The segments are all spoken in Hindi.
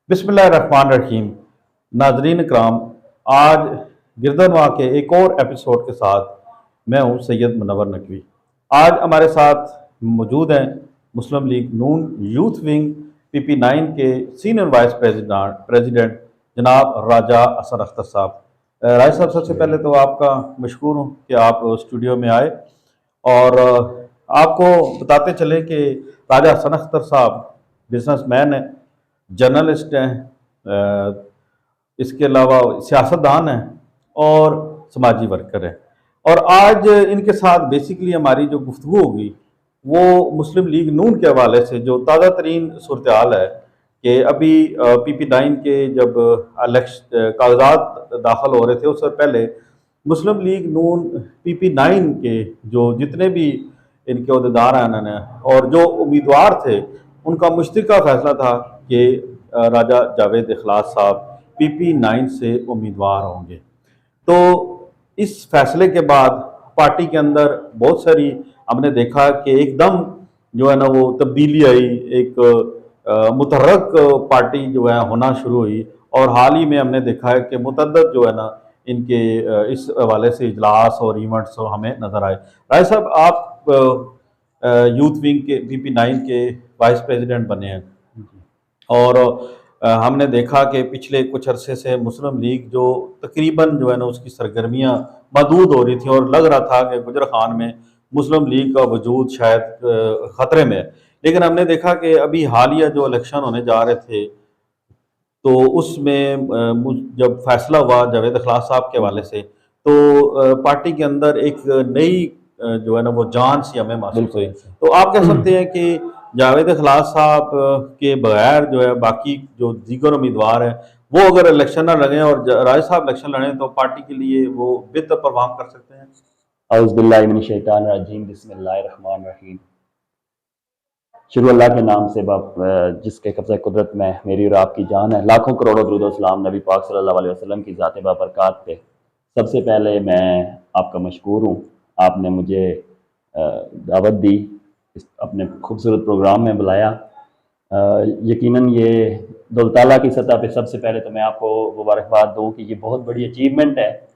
बिस्मिल्लाहिर्रहमानिर्रहीम। नाजरीन कराम, आज गिरदनवा के एक और एपिसोड के साथ मैं हूं सैयद मुनव्वर नकवी। आज हमारे साथ मौजूद हैं मुस्लिम लीग नून यूथ विंग PP9 के सीनियर वाइस प्रेसिडेंट जनाब राजा हसन अख्तर साहब। राजा साहब, सबसे पहले तो आपका मशकूर हूँ कि आप स्टूडियो में आए और आपको बताते चले कि राजा हसन अख्तर साहब बिजनेसमैन हैं, जर्नलिस्ट हैं, इसके अलावा सियासतदान हैं और समाजी वर्कर हैं। और आज इनके साथ बेसिकली हमारी जो गुफ्तगू होगी वो मुस्लिम लीग नून के हवाले से जो ताज़ा तरीन सूरत हाल है कि अभी PP9 के जब कागजात दाखिल हो रहे थे उससे पहले मुस्लिम लीग नून PP9 के जो जितने भी इनके अहदेदार हैं उन्होंने और जो उम्मीदवार थे उनका मुश्तरका फैसला था कि राजा जावेद इखलास साहब PP9 से उम्मीदवार होंगे। तो इस फैसले के बाद पार्टी के अंदर बहुत सारी हमने देखा कि एकदम जो है ना वो तब्दीली आई, एक मुतहर्रक पार्टी जो है होना शुरू हुई। और हाल ही में हमने देखा है कि मुतअद्दिद जो है ना इनके इस हवाले से इजलास और इवेंट्स हमें नज़र आए। राय साहब, आप यूथ विंग के PP9 के वाइस प्रेसिडेंट बने हैं और हमने देखा कि पिछले कुछ अरसे से मुस्लिम लीग जो तकरीबन जो है ना उसकी सरगर्मियाँ महदूद हो रही थी और लग रहा था कि गुजर खान में मुस्लिम लीग का वजूद शायद ख़तरे में है। लेकिन हमने देखा कि अभी हालिया जो इलेक्शन होने जा रहे थे तो उसमें जब फैसला हुआ जावेद इखलास साहब के हवाले से तो पार्टी के अंदर एक नई जो है ना वो जान सी हमें महसूस हुई। तो आप कह सकते हैं कि जावेद इखलास साहब के बगैर जो है बाकी जो दीगर उम्मीदवार हैं वो अगर इलेक्शन ना लड़ें और राय साहब इलेक्शन लड़ें तो पार्टी के लिए वो बेहतर परफॉर्म कर सकते हैं। औज़ुबिल्लाहि बिस्मिल्लाहिर्रहमानिर्रहीम। शुरू अल्लाह के नाम से बाप जिसके कब्ज़े कुदरत में मेरी और आपकी जान है। लाखों करोड़ों दुरूद सलाम नबी पाक सल्लल्लाहु अलैहि वसल्लम की ज़ात बाबरकात पे। सबसे पहले मैं आपका मशकूर हूँ, आपने मुझे दावत दी, इस अपने खूबसूरत प्रोग्राम में बुलाया। यकीनन ये दौलताला की सतह पे सबसे पहले तो मैं आपको मुबारकबाद दूँ कि ये बहुत बड़ी अचीवमेंट है।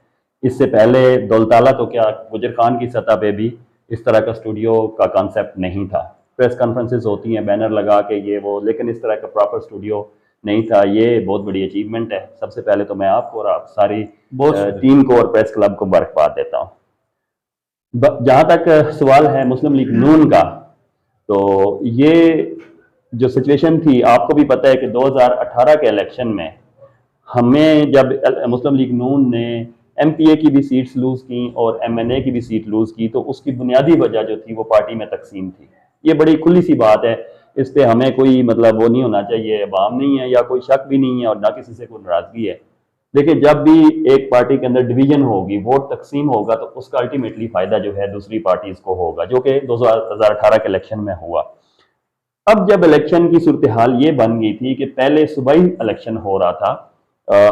इससे पहले दौलताला तो क्या गुजर खान की सतह पे भी इस तरह का स्टूडियो का कॉन्सेप्ट नहीं था। प्रेस कॉन्फ्रेंसेस होती हैं बैनर लगा के ये वो, लेकिन इस तरह का प्रॉपर स्टूडियो नहीं था। ये बहुत बड़ी अचीवमेंट है। सबसे पहले तो मैं आपको और आप सारी टीम को और प्रेस क्लब को मुबारकबाद देता हूँ। जहाँ तक सवाल है मुस्लिम लीग नून का, तो ये जो सिचुएशन थी आपको भी पता है कि 2018 के इलेक्शन में हमें जब मुस्लिम लीग नून ने MPA की भी सीट्स लूज की और MNA की भी सीट लूज की तो उसकी बुनियादी वजह जो थी वो पार्टी में तकसीम थी। ये बड़ी खुली सी बात है, इस पर हमें कोई मतलब वो नहीं होना चाहिए, अवाम नहीं है या कोई शक भी नहीं है और ना किसी से कोई नाराजगी है। देखिए, जब भी एक पार्टी के अंदर डिवीजन होगी, वोट तकसीम होगा तो उसका अल्टीमेटली फायदा जो है दूसरी पार्टीज को होगा, जो कि 2018 के इलेक्शन में हुआ। अब जब इलेक्शन की सूरत हाल ये बन गई थी कि पहले सुबह ही इलेक्शन हो रहा था,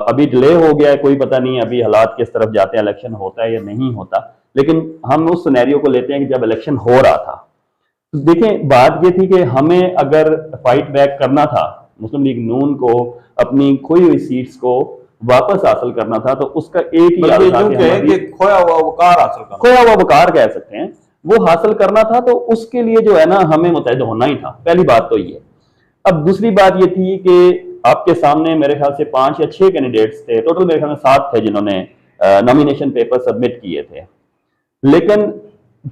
अभी डिले हो गया है, कोई पता नहीं अभी हालात किस तरफ जाते हैं, इलेक्शन होता है या नहीं होता। लेकिन हम उस सिनेरियो को लेते हैं कि जब इलेक्शन हो रहा था तो देखें, बात ये थी कि हमें अगर फाइट बैक करना था, मुस्लिम लीग नून को अपनी खोई हुई सीट्स को वापस हासिल करना था, तो उसका एक ही खोया हुआ वकार कह सकते हैं, वो हासिल करना था। तो उसके लिए जो है ना हमें मुतहद होना ही था। पहली बात तो ये। अब दूसरी बात ये थी कि आपके सामने मेरे ख्याल से 5 या 6 कैंडिडेट्स थे, टोटल मेरे ख्याल में 7 थे जिन्होंने नॉमिनेशन पेपर सबमिट किए थे। लेकिन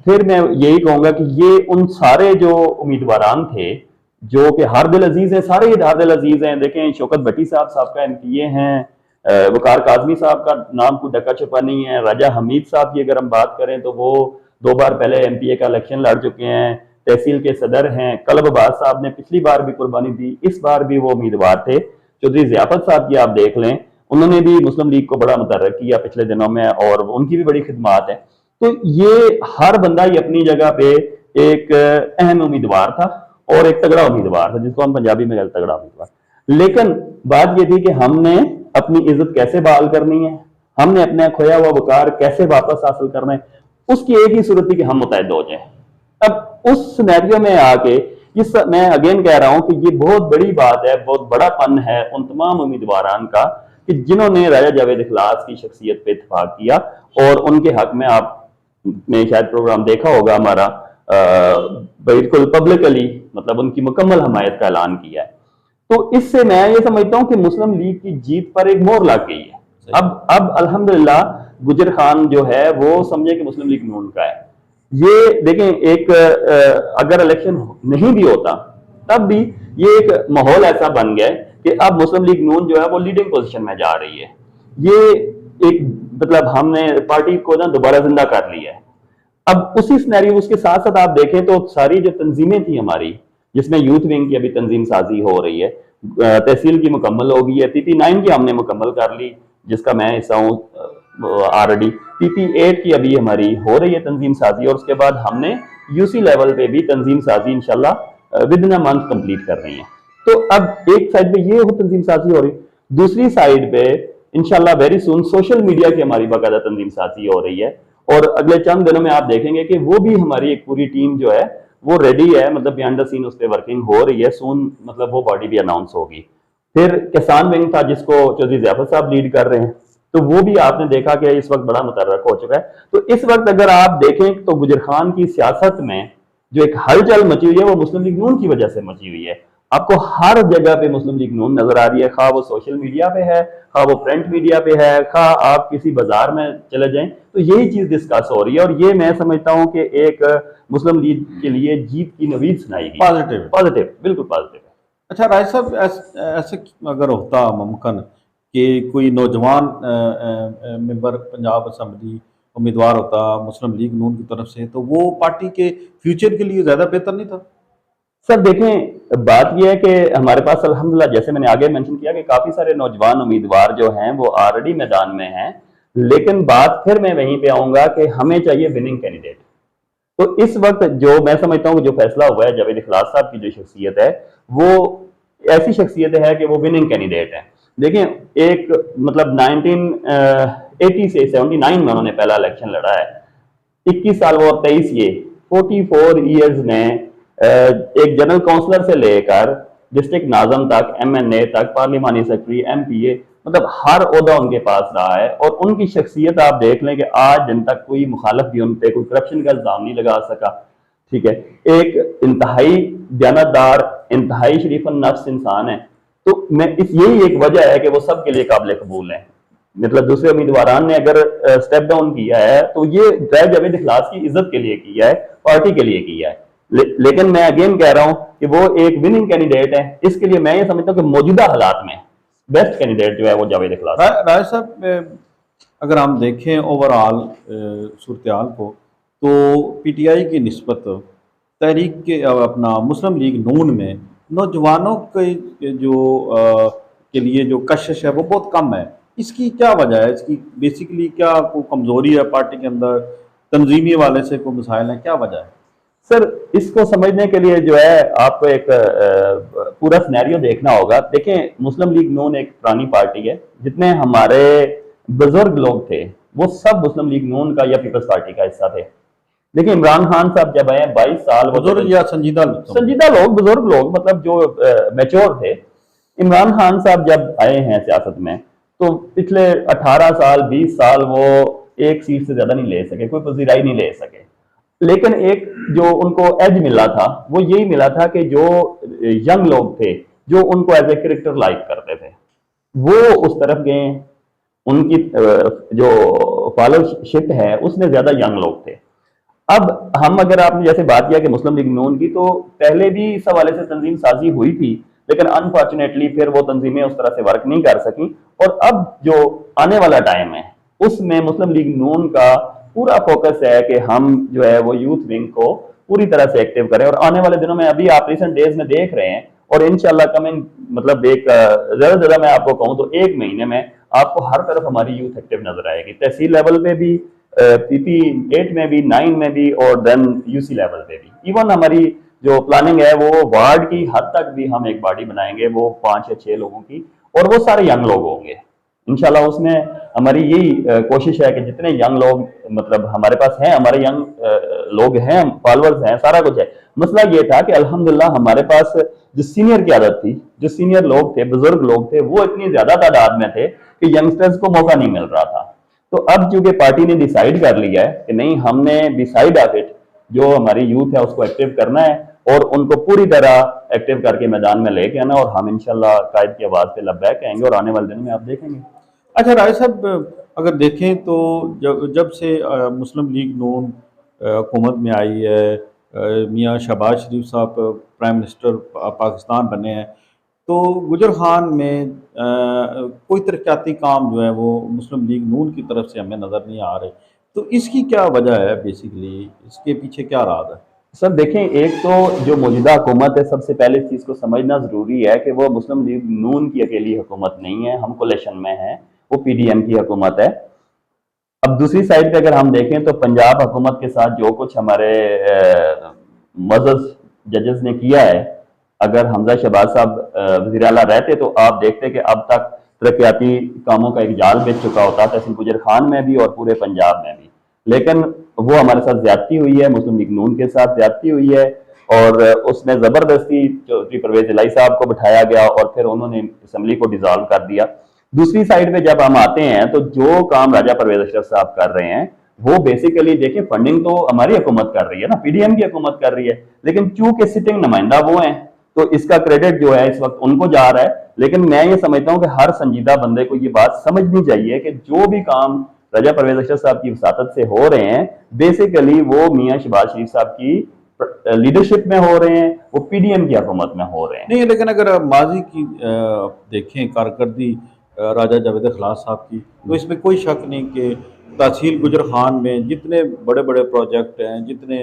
फिर मैं यही कहूंगा कि ये उन सारे जो उम्मीदवारान थे जो कि हारदिल अजीज हैं, सारे ही हारदिल अजीज हैं। देखें, शौकत भट्टी साहब का MPA हैं, वकार काजमी साहब का नाम कोई डका छुपा नहीं है, राजा हमीद साहब की अगर हम बात करें तो वो 2 बार पहले MPA का इलेक्शन लड़ चुके हैं, तहसील के सदर हैं। कलब अब्बास साहब ने पिछली बार भी कुर्बानी दी, इस बार भी वो उम्मीदवार थे। चौधरी ज़ियाफत साहब की आप देख लें, उन्होंने भी मुस्लिम लीग को बड़ा मुतहर्रिक किया पिछले दिनों में और उनकी भी बड़ी खिदमात है। तो ये हर बंदा ही अपनी जगह पे एक अहम उम्मीदवार था और एक तगड़ा उम्मीदवार था, जिसको हम पंजाबी में कहते तगड़ा उम्मीदवार। लेकिन बात ये थी कि हमने अपनी इज्जत कैसे बहाल करनी है, हमने अपना खोया हुआ वकार कैसे वापस हासिल करना है, उसकी एक ही सूरत थी कि हम मुतहद हो जाए। अब उस सिनेरियो में आके मैं अगेन कह रहा हूं कि ये बहुत बड़ी बात है, बहुत बड़ा पन है उन तमाम उम्मीदवारान का कि जिन्होंने राजा जावेद इखलास की शख्सियत पे इत्तेफाक किया और उनके हक में आपने शायद प्रोग्राम देखा होगा हमारा, बिल्कुल पब्लिकली मतलब उनकी मुकम्मल हमायत का ऐलान किया है। तो इससे मैं ये समझता हूं कि मुस्लिम लीग की जीत पर एक मोहर लग गई है। अब अल्हम्दुलिल्लाह गुजर खान जो है वो समझे कि मुस्लिम लीग नून का है। ये देखें, एक अगर इलेक्शन नहीं भी होता तब भी ये एक माहौल ऐसा बन गया कि अब मुस्लिम लीग नून जो है वो लीडिंग पोजीशन में जा रही है। ये एक मतलब हमने पार्टी को ना दोबारा जिंदा कर लिया है। अब उसी सिनेरियो उसके साथ साथ आप देखें तो सारी जो तंजीमें थी हमारी, जिसमें यूथ विंग की अभी तंजीम साजी हो रही है, तहसील की मुकम्मल हो गई है, PP9 की हमने मुकम्मल कर ली जिसका मैं हिस्सा हूँ ऑलरेडी, PP8 की अभी हमारी हो रही है तंजीम साजी, और उसके बाद हमने UC लेवल पे भी तंजीम साजी इंशाल्लाह with in a month complete कर रही है। तो अब एक साइड पे ये हो तंजीम साजी हो रही, दूसरी साइड पे इंशाल्लाह वेरी सून सोशल मीडिया की हमारी बाकायदा तंजीम साजी हो रही है, और अगले चंद दिनों में आप देखेंगे कि वो भी हमारी एक पूरी टीम जो है वो रेडी है, मतलब बिहाइंड द सीन उस पर वर्किंग हो रही है। सून मतलब वो बॉडी भी अनाउंस होगी। फिर किसान विंग था जिसको चौधरी ज़ैफर साहब लीड कर रहे हैं, तो वो भी आपने देखा कि इस वक्त बड़ा मुतर्रक हो चुका है। तो इस वक्त अगर आप देखें तो गुजर खान की सियासत में जो एक हलचल मची हुई है वो मुस्लिम लीग नून की वजह से मची हुई है। आपको हर जगह पे मुस्लिम लीग नून नजर आ रही है, खा वो सोशल मीडिया पे है, खा वो प्रिंट मीडिया पे है, खा आप किसी बाजार में चले जाएं तो यही चीज डिस्कस हो रही है। और ये मैं समझता हूं कि एक मुस्लिम लीग के लिए जीत की नवीद सुनाएगी। पॉजिटिव पॉजिटिव, बिल्कुल पॉजिटिव है। अच्छा राय साहब, ऐसे अगर होता मुमकिन कि कोई नौजवान मेंबर पंजाब असम्बली उम्मीदवार होता मुस्लिम लीग नून की तरफ से, तो वो पार्टी के फ्यूचर के लिए ज़्यादा बेहतर नहीं था? सर देखें, बात यह है कि हमारे पास अल्हम्दुलिल्लाह जैसे मैंने आगे मेंशन किया कि काफी सारे नौजवान उम्मीदवार जो हैं वो ऑलरेडी मैदान में हैं, लेकिन बात फिर मैं वहीं पे आऊंगा कि हमें चाहिए विनिंग कैंडिडेट। तो इस वक्त जो मैं समझता हूँ कि जो फैसला हुआ है जावेद इखलास साहब की जो शख्सियत है वो ऐसी शख्सियत है कि वो विनिंग कैंडिडेट है। देखिए, एक मतलब 1980 से 79 में उन्होंने पहला इलेक्शन लड़ा है, 21 साल वो और 23 ये 44 ईयर्स में एक जनरल काउंसलर से लेकर डिस्ट्रिक्ट नाजम तक, MNA तक, पार्लिमानी सेक्रेटरी, MPA, मतलब हर ओहदा उनके पास रहा है। और उनकी शख्सियत आप देख लें कि आज दिन तक कोई मुखालफ भी उन पर कोई करप्शन का इल्जाम नहीं लगा सका। ठीक है, एक इंतहाई दयानतदार, इंतहाई शरीफन नफ्स इंसान है। तो मैं यही एक वजह है कि वो सबके लिए काबिल कबूल है। मतलब दूसरे उम्मीदवार ने अगर स्टेप डाउन किया है तो ये जावेद इखलास की इज्जत के लिए किया है, पार्टी के लिए किया है। लेकिन मैं अगेन कह रहा हूं कि वो एक विनिंग कैंडिडेट है। इसके लिए मैं ये समझता हूं कि मौजूदा हालात में बेस्ट कैंडिडेट जो है वो जावेद इखलास है। राय साहब, अगर हम देखें ओवरऑल सूरत-ए-हाल को, तो PTI की निस्बत तहरीक के अपना मुस्लिम लीग नून में नौजवानों के जो के लिए जो कशिश है वो बहुत कम है। इसकी क्या वजह है? इसकी बेसिकली क्या कोई कमजोरी है पार्टी के अंदर, तंजीमी वाले से कोई मसाइल हैं, क्या वजह है? सर इसको समझने के लिए जो है आपको एक पूरा सिनेरियो देखना होगा। देखें, मुस्लिम लीग नून एक पुरानी पार्टी है, जितने हमारे बुजुर्ग लोग थे वो सब मुस्लिम लीग नून का या पीपल्स पार्टी का हिस्सा थे। देखिए, इमरान खान साहब जब आए 22 साल, बुजुर्ग या संजीदा लोग, बुजुर्ग लोग, मतलब जो मैच्योर थे। इमरान खान साहब जब आए हैं सियासत में तो पिछले 18 साल 20 साल वो एक सीट से ज्यादा नहीं ले सके, कोई पजीराई नहीं ले सके। लेकिन एक जो उनको एज मिला था वो यही मिला था कि जो यंग लोग थे जो उनको एज ए कैरेक्टर लाइक करते थे वो उस तरफ गए। उनकी जो फॉलोशिप है उसमें ज्यादा यंग लोग थे। अब हम अगर आपने जैसे बात किया कि मुस्लिम लीग नून की, तो पहले भी इस हवाले से तंजीम साजी हुई थी, लेकिन अनफॉर्चुनेटली फिर वो तंजीमें उस तरह से वर्क नहीं कर सकी। और अब जो आने वाला टाइम है उसमें मुस्लिम लीग नून का पूरा फोकस है कि हम जो है वो यूथ विंग को पूरी तरह से एक्टिव करें। और आने वाले दिनों में अभी आप रिसेंट डेज में देख रहे हैं, और इंशाल्लाह कमिंग मतलब एक ज्यादा मैं आपको कहूं तो 1 महीने में आपको हर तरफ हमारी यूथ एक्टिव नजर आएगी, तहसील लेवल पे भी, PP8 में भी, 9 में भी, और देन UC लेवल पे भी। इवन हमारी जो प्लानिंग है वो वार्ड की हद तक भी हम एक बॉडी बनाएंगे, वो 5 या 6 लोगों की, और वो सारे यंग लोग होंगे इंशाल्लाह उसमें हमारी यही कोशिश है कि जितने यंग लोग मतलब हमारे पास हैं, हमारे यंग लोग हैं, फॉलोअर्स हैं, सारा कुछ है। मसला ये था कि अल्हम्दुलिल्लाह हमारे पास जो सीनियर क़यादत थी, जो सीनियर लोग थे, बुजुर्ग लोग थे, वो इतनी ज्यादा तादाद में थे कि यंगस्टर्स को मौका नहीं मिल रहा था। तो अब चूंकि पार्टी ने डिसाइड कर लिया है कि नहीं, हमने डिसाइड ऑफ इट, जो हमारी यूथ है उसको एक्टिव करना है और उनको पूरी तरह एक्टिव करके मैदान में लेके आना, और हम इंशाल्लाह कायद की आवाज पे लब्बैक कहेंगे और आने वाले दिनों में आप देखेंगे। अच्छा राय साहब, अगर देखें तो जब जब से मुस्लिम लीग नून हुकूमत में आई है, मियाँ शहबाज शरीफ साहब प्राइम मिनिस्टर पाकिस्तान बने हैं, तो गुजर खान में कोई तरक्याती काम जो है वो मुस्लिम लीग नून की तरफ से हमें नज़र नहीं आ रहे। तो इसकी क्या वजह है, बेसिकली इसके पीछे क्या राज है? सर देखें, एक तो जो मौजूदा हुकूमत है, सबसे पहले इस चीज़ को समझना ज़रूरी है कि वो मुस्लिम लीग नून की अकेली हुकूमत नहीं है, हम कोलिशन में है, वो PDM की हुकूमत है। अब दूसरी साइड पे अगर हम देखें तो पंजाब हुकूमत के साथ जो कुछ हमारे मजज जजेस ने किया है, अगर हमजा शहबाज साहब वज़ीर आला रहते तो आप देखते कि अब तक तरक्याती कामों का एक जाल बिछ चुका होता, तहसील गुजर खान में भी और पूरे पंजाब में भी। लेकिन वो हमारे साथ ज्यादती हुई है, मुस्लिम लीग नून के साथ ज्यादती हुई है, और उसमें जबरदस्ती चौधरी परवेज इलाही साहब को बिठाया गया और फिर उन्होंने असम्बली को डिसॉल्व कर दिया। दूसरी साइड पे जब हम आते हैं तो जो काम राजा परवेज अशरफ साहब कर रहे हैं, वो बेसिकली देखिए फंडिंग तो हमारी हुकूमत कर रही है ना, PDM की हुकूमत कर रही है, लेकिन चूंकि सिटिंग नुमाइंदा वो हैं तो इसका क्रेडिट जो है इस वक्त उनको जा रहा है। लेकिन मैं ये समझता हूँ कि हर संजीदा बंदे को ये बात समझनी चाहिए कि जो भी काम राजा परवेज अशरफ साहब की वसातत से हो रहे हैं, बेसिकली वो मियाँ शहबाज शरीफ साहब की लीडरशिप में हो रहे हैं, वो PDM की हुकूमत में हो रहे हैं। नहीं, लेकिन अगर माजी की देखें कारकर्दगी राजा जावेद खलास साहब की, तो इसमें कोई शक नहीं कि तहसील गुजर खान में जितने बड़े बड़े प्रोजेक्ट हैं, जितने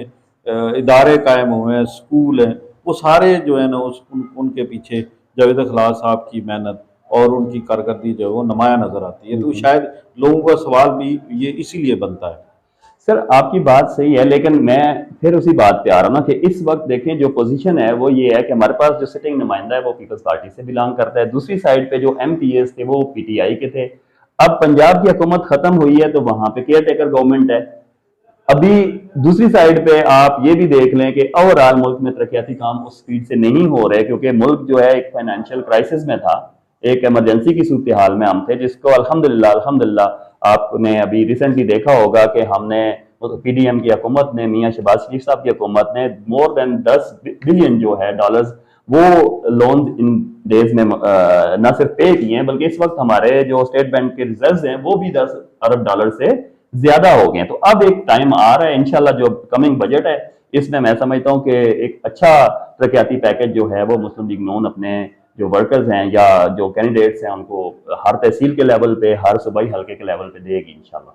इदारे कायम हुए हैं, स्कूल हैं, वो सारे जो है ना उनके पीछे जावेद खलास साहब की मेहनत और उनकी कारकर्दगी जो है वो नुमाया नज़र आती है। तो शायद लोगों का सवाल भी ये इसीलिए बनता है। सर आपकी बात सही है, लेकिन मैं फिर उसी बात पे आ रहा हूँ ना कि इस वक्त देखें जो पोजीशन है वो ये है कि हमारे पास जो सिटिंग नुमाइंदा है वो पीपल्स पार्टी से बिलोंग करता है, दूसरी साइड पे जो MPs थे वो PTI के थे। अब पंजाब की हुकूमत खत्म हुई है तो वहां पे केयर टेकर गवर्नमेंट है। अभी दूसरी साइड पे आप ये भी देख लें कि ओवरऑल मुल्क में तरक्याती काम उस स्पीड से नहीं हो रहे, क्योंकि मुल्क जो है एक फाइनेंशियल क्राइसिस में था, एक इमरजेंसी की सूरत हाल में हम थे, जिसको अल्हम्दुलिल्लाह अल्हम्दुलिल्लाह आपने अभी रिसेंटली देखा होगा कि हमने PDM की हुकूमत ने, मियाँ शहबाज शरीफ साहब की हुकूमत ने मोर देन 10 बिलियन जो है डॉलर्स वो लोन इन डेज में न सिर्फ पे किए हैं, बल्कि इस वक्त हमारे जो स्टेट बैंक के रिजर्व्स हैं वो भी 10 अरब डॉलर से ज्यादा हो गए हैं। तो अब एक टाइम आ रहा है इंशाल्लाह, जो कमिंग बजट है इसमें मैं समझता हूँ कि एक अच्छा तरक्याती पैकेज जो है वो मुस्लिम लीग नून अपने जो वर्कर्स हैं या जो कैंडिडेट्स हैं उनको हर तहसील के लेवल पे, हर सूबाई हल्के के लेवल पे देगी इंशाल्लाह।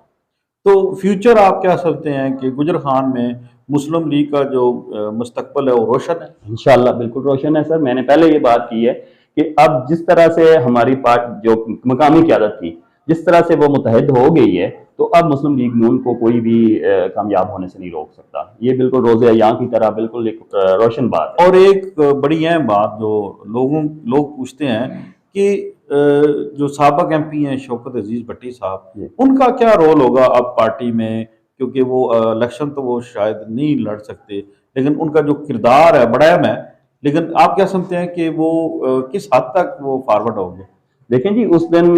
तो फ्यूचर आप क्या समझते हैं कि गुजर खान में मुस्लिम लीग का जो मुस्तकबिल है वो रोशन है? इंशाल्लाह बिल्कुल रोशन है सर। मैंने पहले ये बात की है कि अब जिस तरह से हमारी पार्टी जो मकामी क़यादत थी, जिस तरह से वो मुतहद हो गई है, तो अब मुस्लिम लीग नून को कोई भी कामयाब होने से नहीं रोक सकता। ये बिल्कुल रोज़े अय्याम की तरह बिल्कुल एक रोशन बात है। और एक बड़ी अहम बात जो लोग पूछते हैं कि जो साबिक MP हैं शौकत अजीज भट्टी साहब, उनका क्या रोल होगा अब पार्टी में? क्योंकि वो इलेक्शन तो वो शायद नहीं लड़ सकते, लेकिन उनका जो किरदार है बड़ा अहम है। लेकिन आप क्या समझते हैं कि वो किस हद तक वो फॉरवर्ड होंगे? देखें जी, उस दिन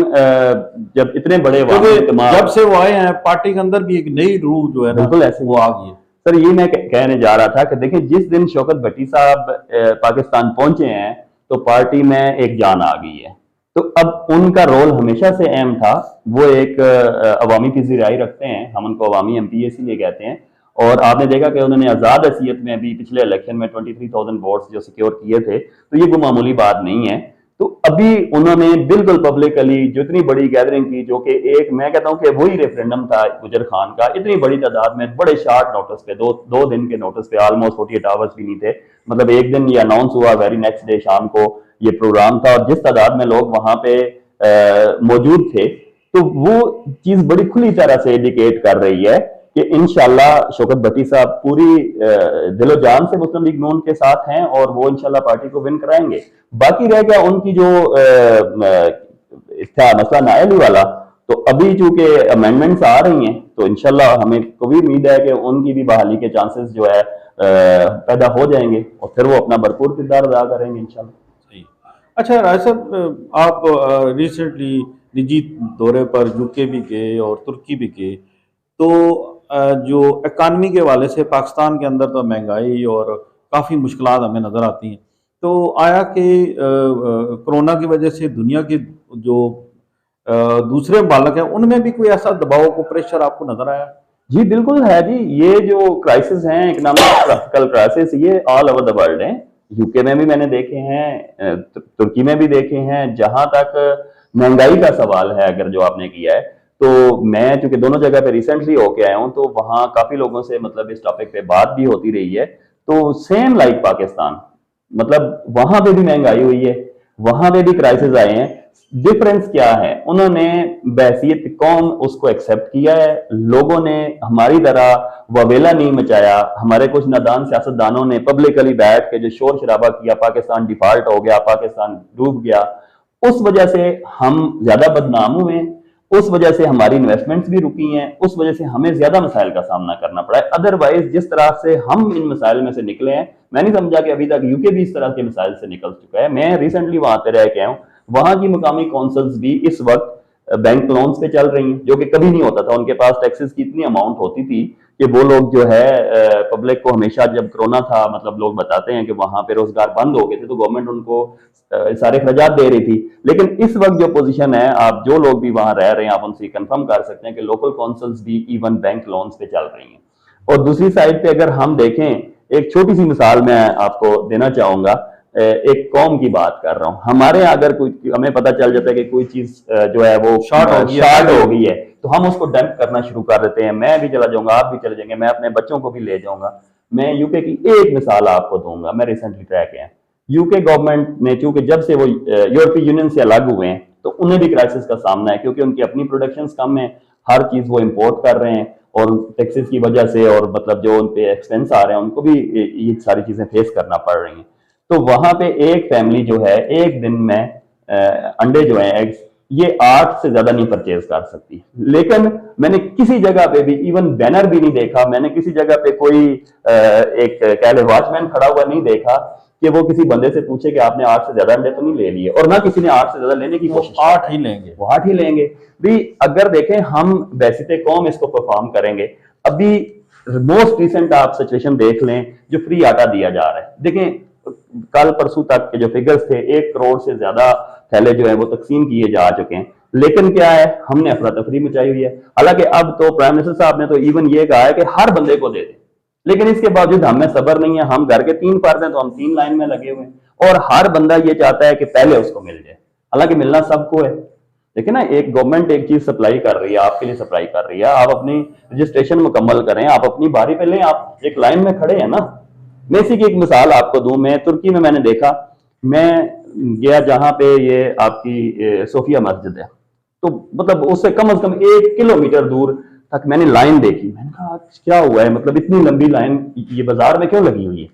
जब इतने बड़े जब से वो आए हैं पार्टी के अंदर भी एक नई रूह जो है ना बिल्कुल ऐसे वो आ गई है। सर ये मैं कहने जा रहा था कि देखिए, जिस दिन शौकत भट्टी साहब पाकिस्तान पहुंचे हैं तो पार्टी में एक जान आ गई है। तो अब उनका रोल हमेशा से अहम था। वो एक अवामी पजीराई रखते हैं, हम उनको अवामी MP इसीलिए कहते हैं। और आपने देखा कि उन्होंने आज़ाद हैसियत में भी पिछले इलेक्शन में 23,000 वोट्स जो सिक्योर किए थे, तो ये कोई मामूली बात नहीं है। तो अभी उन्होंने बिल्कुल पब्लिकली जो इतनी बड़ी गैदरिंग की, जो कि एक मैं कहता हूं कि वही रेफरेंडम था गुजर खान का, इतनी बड़ी तादाद में बड़े शार्ट नोटिस पे, दो दिन के नोटिस पे, ऑलमोस्ट 48 आवर्स भी नहीं थे, मतलब एक दिन ये अनाउंस हुआ, वेरी नेक्स्ट डे शाम को ये प्रोग्राम था, और जिस तादाद में लोग वहां पे मौजूद थे, तो वो चीज बड़ी खुली तरह से इंडिकेट कर रही है कि इंशाल्लाह शौकत भट्टी साहब पूरी दिलो जान से मुस्लिम लीग नून के साथ हैं और वो इंशाल्लाह पार्टी को विन कराएंगे। बाकी रह गया उनकी जो था मसला नायली वाला, तो अभी चूंकि अमेंडमेंट्स आ रही हैं तो इंशाल्लाह हमें को भी उम्मीद है कि उनकी भी बहाली के चांसेस जो है पैदा हो जाएंगे और फिर वो अपना भरपूर किरदार अदा करेंगे इंशाल्लाह। सही। अच्छा राय साहब, आप रिसेंटली निजी दौरे पर यूके भी गए और तुर्की भी गए, तो जो इकानमी के हवाले से पाकिस्तान के अंदर तो महंगाई और काफ़ी मुश्किलात हमें नज़र आती हैं, तो आया कि कोरोना की वजह से दुनिया के जो दूसरे मुल्क हैं उनमें भी कोई ऐसा दबाव को प्रेशर आपको नज़र आया? जी बिल्कुल है जी, ये जो क्राइसिस हैं इकोनॉमिक क्राइसिस ये ऑल ओवर द वर्ल्ड हैं। यूके में भी मैंने देखे हैं, तुर्की में भी देखे हैं। जहां तक महंगाई का सवाल है अगर जो आपने किया है, तो मैं चूंकि दोनों जगह पे रिसेंटली होके आया हूं, तो वहां काफी लोगों से मतलब इस टॉपिक पे बात भी होती रही है। तो सेम लाइक पाकिस्तान, मतलब वहां पे भी महंगाई हुई है, वहां पे भी क्राइसिस आए हैं। डिफरेंस क्या है, उन्होंने बहसीत कौम उसको एक्सेप्ट किया है, लोगों ने हमारी तरह ववेला नहीं मचाया। हमारे कुछ नादान सियासतदानों ने पब्लिकली बैठ के जो शोर शराबा किया, पाकिस्तान डिफॉल्ट हो गया, पाकिस्तान डूब गया, उस वजह से हम ज्यादा बदनाम हुए, उस वजह से हमारी इन्वेस्टमेंट्स भी रुकी हैं, उस वजह से हमें ज्यादा मसाइल का सामना करना पड़ा है। अदरवाइज जिस तरह से हम इन मसाइल में से निकले हैं, मैं नहीं समझा कि अभी तक यूके भी इस तरह के मसाइल से निकल चुका है। मैं रिसेंटली वहां पे रह के आया हूं, वहां की मुकामी काउंसिल्स भी इस वक्त बैंक लोन्स पे चल रही हैं, जो कि कभी नहीं होता था। उनके पास टैक्सेस की इतनी अमाउंट होती थी कि वो लोग जो है पब्लिक को हमेशा, जब कोरोना था, मतलब लोग बताते हैं कि वहां पे रोजगार बंद हो गए थे, तो गवर्नमेंट उनको सारे खर्चात दे रही थी। लेकिन इस वक्त जो पोजीशन है, आप जो लोग भी वहां रह रहे हैं, आप उनसे कंफर्म कर सकते हैं कि लोकल काउंसिल्स भी इवन बैंक लोन्स पे चल रही हैं। और दूसरी साइड पे अगर हम देखें, एक छोटी सी मिसाल मैं आपको देना चाहूंगा, एक कौम की बात कर रहा हूं। हमारे यहाँ अगर कोई, हमें पता चल जाता है कि कोई चीज जो है वो शॉर्ट हो गई है, तो हम उसको डंप करना शुरू कर देते हैं। मैं भी चला जाऊंगा, आप भी चले जाएंगे, मैं अपने बच्चों को भी ले जाऊंगा। मैं यूके की एक मिसाल आपको दूंगा, मैं रिसेंटली ट्रैक है, यूके गवर्नमेंट ने, चूंकि जब से वो यूरोपीय यूनियन से अलग हुए हैं, तो उन्हें भी क्राइसिस का सामना है, क्योंकि उनकी अपनी प्रोडक्शन कम है, हर चीज वो इंपोर्ट कर रहे हैं, और टैक्सेस की वजह से और मतलब जो उन पे एक्सपेंस आ रहे हैं, उनको भी ये सारी चीजें फेस करना पड़ रही हैं। तो वहां पे एक फैमिली जो है, एक दिन में अंडे जो है, एग्स, ये 8 से ज्यादा नहीं परचेज कर सकती। लेकिन मैंने किसी जगह पे भी इवन बैनर भी नहीं देखा, मैंने किसी जगह पे कोई एक कह ले वॉचमैन खड़ा हुआ नहीं देखा कि वो किसी बंदे से पूछे कि आपने 8 से ज्यादा अंडे तो नहीं ले लिए, और ना किसी ने 8 से ज्यादा लेने की कोशिश। 8 ही लेंगे, वो 8 ही लेंगे भी। अगर देखें हम वैसे कौम इसको परफॉर्म करेंगे। अभी मोस्ट रिसेंट आप सिचुएशन देख लें, जो फ्री आटा दिया जा रहा है, देखें कल परसों तक के जो फिगर्स थे, 1 करोड़ से ज्यादा थैले जो है वो तकसीम किए जा चुके हैं। लेकिन क्या है, हमने अफरा तफरी मचाई हुई है। हालांकि अब तो प्राइम मिनिस्टर साहब ने तो इवन ये कहा है कि हर बंदे को दे दे, लेकिन इसके बावजूद हमें सब्र नहीं है। हम घर के 3 फर्द हैं, तो हम 3 लाइन में लगे हुए हैं, और हर बंदा ये चाहता है कि पहले उसको मिल जाए। हालांकि मिलना सबको है। देखिए ना, एक गवर्नमेंट एक चीज सप्लाई कर रही है, आपके लिए सप्लाई कर रही है, आप अपनी रजिस्ट्रेशन मुकम्मल करें, आप अपनी बारी पे लें, आप एक लाइन में खड़े हैं ना। मैं इसी की एक मिसाल आपको दूं, मैं तुर्की में मैंने देखा, मैं गया जहां पे ये आपकी सोफिया मस्जिद है, तो मतलब उससे कम से कम 1 किलोमीटर दूर तक मैंने लाइन देखी। मैंने कहा आज क्या हुआ है, मतलब इतनी लंबी लाइन ये बाजार में क्यों लगी हुई है।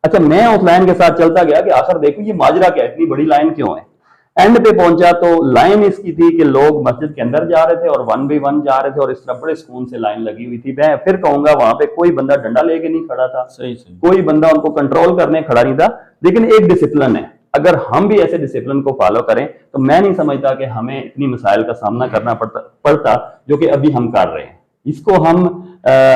अच्छा, मैं उस लाइन के साथ चलता गया कि आखिर देखो ये माजरा क्या है, इतनी बड़ी लाइन क्यों है। एंड पे पहुंचा तो लाइन इसकी थी कि लोग मस्जिद के अंदर जा रहे थे और 1 by 1 जा रहे थे, और इस तरह बड़े सुकून से लाइन लगी हुई थी। मैं फिर कहूंगा वहां पे कोई बंदा डंडा लेके नहीं खड़ा था, सही सही, कोई बंदा उनको कंट्रोल करने खड़ा नहीं था। लेकिन एक डिसिप्लिन है, अगर हम भी ऐसे डिसिप्लिन को फॉलो करें, तो मैं नहीं समझता कि हमें इतनी मसाइल का सामना करना पड़ता जो कि अभी हम कर रहे हैं। इसको हम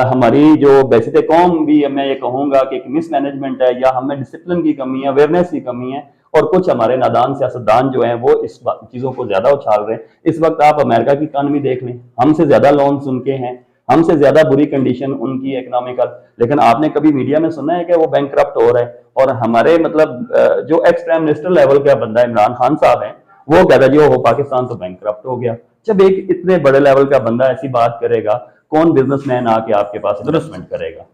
हमारी जो बेसिक कौम भी, मैं ये कहूंगा कि मिसमैनेजमेंट है, या हमें डिसिप्लिन की कमी है, अवेयरनेस की कमी है, और कुछ हमारे नादान सियासतदान जो हैं वो इस चीजों को ज्यादा उछाल रहे हैं। इस वक्त आप अमेरिका की इकॉनमी देख लें, हमसे ज्यादा लोन्स उनके हैं, हमसे ज्यादा बुरी कंडीशन उनकी इकोनॉमिकल, लेकिन आपने कभी मीडिया में सुना है कि वो बैंकक्रप्ट हो रहा है। और हमारे मतलब जो एक्स प्राइम मिनिस्टर लेवल का बंदा इमरान खान साहब है, वो कहता है जी वो पाकिस्तान तो बैंकक्रप्ट हो गया। जब एक इतने बड़े लेवल का बंदा ऐसी बात करेगा, कौन बिजनेसमैन आके आपके पास इन्वेस्टमेंट करेगा।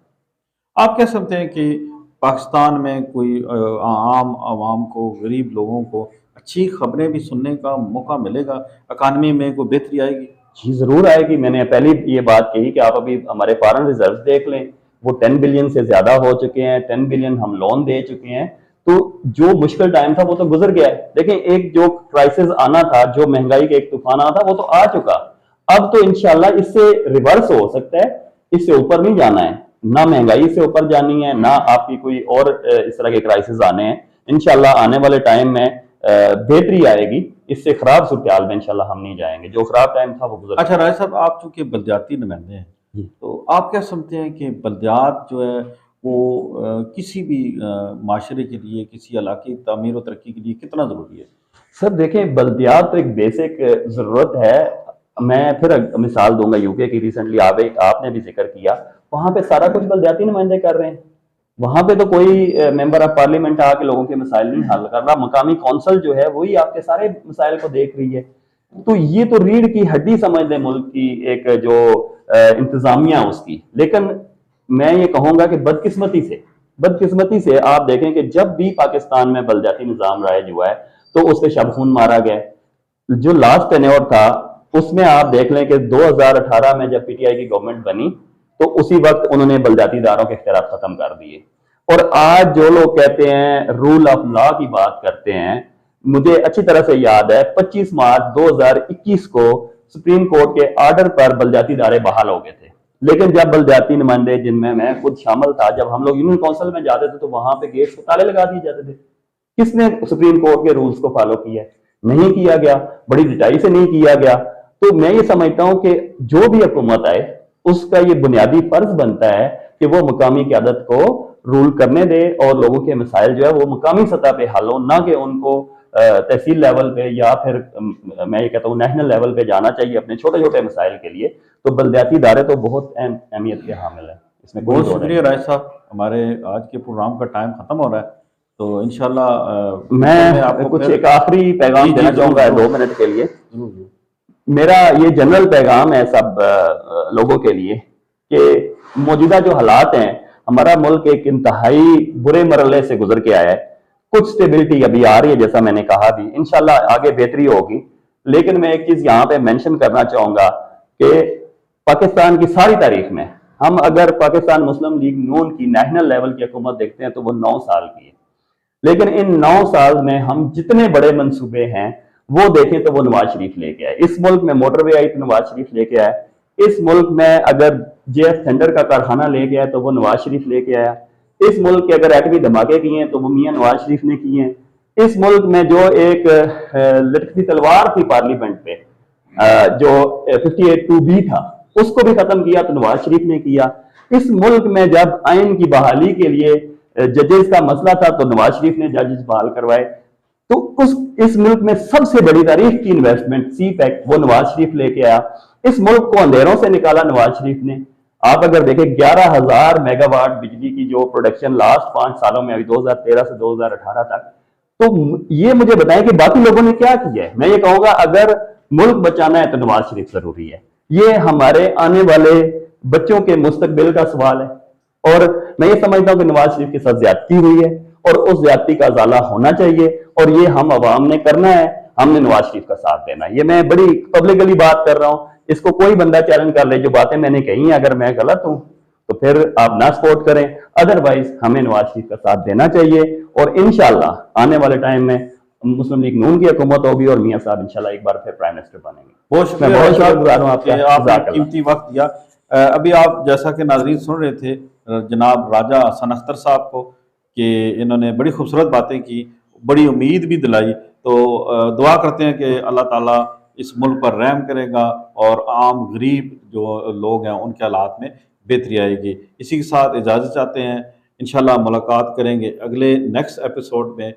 आप कह सकते हैं कि पाकिस्तान में कोई आम आवाम को, गरीब लोगों को अच्छी खबरें भी सुनने का मौका मिलेगा, इकानमी में कोई बेहतरी आएगी? जी जरूर आएगी। मैंने पहले ये बात कही कि आप अभी हमारे फॉरेन रिजर्व देख लें, वो 10 बिलियन से ज्यादा हो चुके हैं, 10 बिलियन हम लोन दे चुके हैं। तो जो मुश्किल टाइम था वो तो गुजर गया है। लेकिन एक जो क्राइसिस आना था, जो महंगाई का एक तूफान आना था, वो तो आ चुका। अब तो इंशाल्लाह इससे रिवर्स हो सकता है, इससे ऊपर नहीं जाना है, ना महंगाई से ऊपर जानी है, ना आपकी कोई और इस तरह के क्राइसिस आने हैं। इंशाल्लाह आने वाले टाइम में बेहतरी आएगी, इससे खराब सूरत में इंशाल्लाह हम नहीं जाएंगे। जो खराब टाइम था वो गुजर अच्छा राय साहब, आप चूंकि बलदियाती नुमाइंदे हैं, जी। तो आप क्या समझते हैं कि बलदियात जो है वो किसी भी माशरे के लिए, किसी इलाके की तामीर और तरक्की के लिए कितना ज़रूरी है? सर देखें, बल्दियात तो एक बेसिक जरूरत है। मैं फिर मिसाल दूंगा यूके की। रिसेंटली आपने भी जिक्र किया, वहां पे सारा कुछ बल्दियाती नुमाइंदे कर रहे हैं। वहां पे तो कोई मेंबर ऑफ पार्लियामेंट आके लोगों के मसाइल नहीं हल कर रहा। मकामी कौंसल जो है वही आपके सारे मसाइल को देख रही है। तो ये तो रीढ़ की हड्डी समझ लें मुल्क की, एक जो इंतजामिया उसकी। लेकिन मैं ये कहूंगा कि बदकिस्मती से आप देखें कि जब भी पाकिस्तान में बलदियाती निजाम राइज हुआ है तो उस पर शब-खून मारा गया। जो लास्ट टेन्योर था उसमें आप देख लें कि 2018 में जब पीटीआई की गवर्नमेंट बनी तो उसी वक्त उन्होंने बलदियाती इदारों के इख्तियारात खत्म कर दिए। और आज जो लोग कहते हैं रूल ऑफ लॉ की बात करते हैं, मुझे अच्छी तरह से याद है 25 मार्च 2021 को सुप्रीम कोर्ट के ऑर्डर पर बलदियाती इदारे बहाल हो गए थे। लेकिन जब बलदियाती नुमाइंदे, जिनमें मैं खुद शामिल था, जब हम लोग यूनियन काउंसिल में जाते थे तो वहां पे गेट्स को ताले लगा दिए जाते थे। किसने सुप्रीम कोर्ट के रूल्स को फॉलो किया? नहीं किया गया, बड़ी डिटाई से नहीं किया गया। तो मैं ये समझता हूं कि जो भी हुकूमत आए उसका ये बुनियादी फर्ज बनता है कि वो मुकामी क़यादत को रूल करने दे और लोगों के मसाइल जो है वो मुकामी सतह पे हल हो, ना कि उनको तहसील लेवल पे या फिर मैं ये कहता हूँ नेशनल लेवल पे जाना चाहिए अपने छोटे छोटे मसाइल के लिए। तो बलदियाती इदारे तो बहुत अहमियत के हामिल है, इसमें कोई बहुत दो शुक्रिया राय साहब, हमारे आज के प्रोग्राम का टाइम ख़त्म हो रहा है, तो इंशाल्लाह मैं आपको कुछ फिर एक आखिरी पैगाम देना चाहूंगा 2 मिनट के लिए। मेरा ये जनरल पैगाम है सब लोगों के लिए कि मौजूदा जो हालात हैं, हमारा मुल्क एक इंतहाई बुरे मरहले से गुजर के आया है। कुछ स्टेबिलिटी अभी आ रही है, जैसा मैंने कहा भी, इंशाल्लाह आगे बेहतरी होगी। लेकिन मैं एक चीज यहाँ पे मेंशन करना चाहूंगा कि पाकिस्तान की सारी तारीख में हम अगर पाकिस्तान मुस्लिम लीग नून की नेशनल लेवल की हुकूमत देखते हैं तो वो 9 साल की है। लेकिन इन 9 साल में हम जितने बड़े मंसूबे हैं वो देखें तो वो नवाज शरीफ लेके आए। इस मुल्क में मोटरवे आई तो नवाज शरीफ लेके आया। इस मुल्क में अगर जेएफ थंडर का कारखाना लेके आया तो वो नवाज शरीफ लेके आया। इस मुल्क के अगर एटमी धमाके किए हैं तो वो मियां नवाज शरीफ ने किए हैं। इस मुल्क में जो एक लटकती तलवार थी पार्लियामेंट पे, जो 58(2)B था, उसको भी खत्म किया तो नवाज शरीफ ने किया। इस मुल्क में जब आइन की बहाली के लिए जजेस का मसला था तो नवाज शरीफ ने जजेस बहाल करवाए। तो इस मुल्क में सबसे बड़ी तारीख की इन्वेस्टमेंट सी पैक वो नवाज शरीफ लेके आया। इस मुल्क को अंधेरों से निकाला नवाज शरीफ ने। आप अगर देखें 11,000 मेगावाट बिजली की जो प्रोडक्शन लास्ट 5 सालों में, अभी 2013 से 2018 तक, तो ये मुझे बताएं कि बाकी लोगों ने क्या किया है। मैं ये कहूंगा अगर मुल्क बचाना है तो नवाज शरीफ जरूरी है। ये हमारे आने वाले बच्चों के मुस्तकबिल का सवाल है। और मैं ये समझता हूं कि नवाज शरीफ के साथ ज्यादती हुई है और उस ज्यादती का अजाला होना चाहिए और ये हम अवाम ने करना है। हमने नवाज शरीफ का साथ देना है। ये मैं बड़ी पब्लिकली बात कर रहा हूं, इसको कोई बंदा चैलेंज कर ले। जो बातें मैंने कही हैं अगर मैं गलत हूं तो फिर आप ना सपोर्ट करें, अदरवाइज हमें नवाज शरीफ का साथ देना चाहिए। और इंशाल्लाह आने वाले टाइम में मुस्लिम लीग नून की हुकूमत होगी और मियां साहब इंशाल्लाह एक बार फिर प्राइम मिनिस्टर बनेंगे। बहुत शुक्रिया आपने कीमती वक्त दिया। अभी आप जैसा कि नाज़रीन सुन रहे थे जनाब राजा हसन अख्तर साहब को कि इन्होंने बड़ी खूबसूरत बातें की, बड़ी उम्मीद भी दिलाई। तो दुआ करते हैं कि अल्लाह ताला इस मुल्क पर रहम करेगा और आम गरीब जो लोग हैं उनके हालात में बेहतरी आएगी। इसी के साथ इजाज़त चाहते हैं, इंशाल्लाह मुलाकात करेंगे अगले नेक्स्ट एपिसोड में।